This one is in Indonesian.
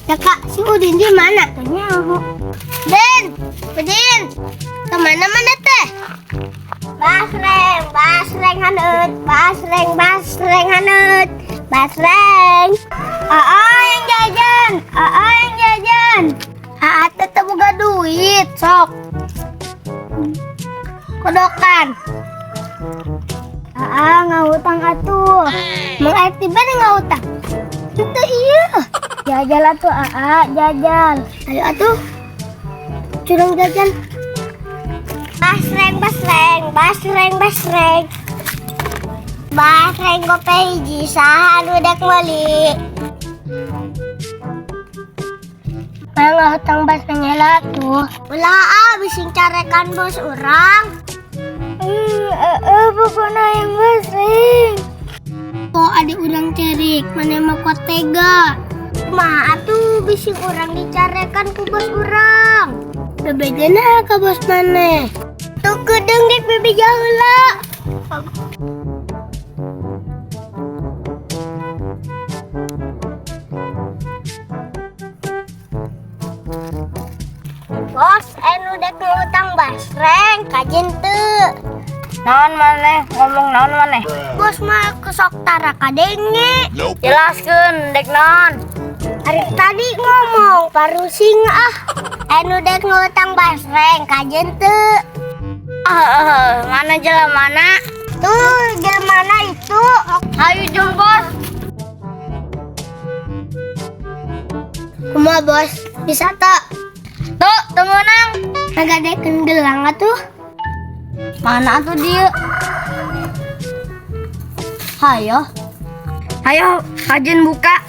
Ya kak, si Udin di mana? Den, Udin, kemana mana teh? Basreng hanut, basreng hanut, basreng. Yang jajan, yang jajan. Tetep buka duit, sok. Kodokan. Ngahutang atuh. Mengaktifkan ngahutang. Itu iya. Jajal atuh jajal. Ayo atuh. Curang jajan. Basreng gope hiji saha nu dek meuli. Ngahutang basreng heula tuh. Ulah bising carekan bos urang. Pokoknya yang basreng. Kok ada urang cerik, mana mah kuat tega. Atuh bising urang dicarekan ku bos urang. Bebejana ka bos mana? Tuh kedeng dek bebeja heula. Bos, anu dek ngutang basreng, kajen teu. Naon maneh ngomong naon maneh? Bos mah kesok tara kadenge. Jelaskeun dek naon? Hari tadi ngomong parusing anu dek ngutang basreng, kajen teu. Mana jalan mana? Tuh, gimana itu? Ayo jom bos. Kumaha bos, bisa tak? Tuh, temenang. Ngagadekeun gelang atuh. Mana tuh dia? Hayo. Ayo, kajen buka.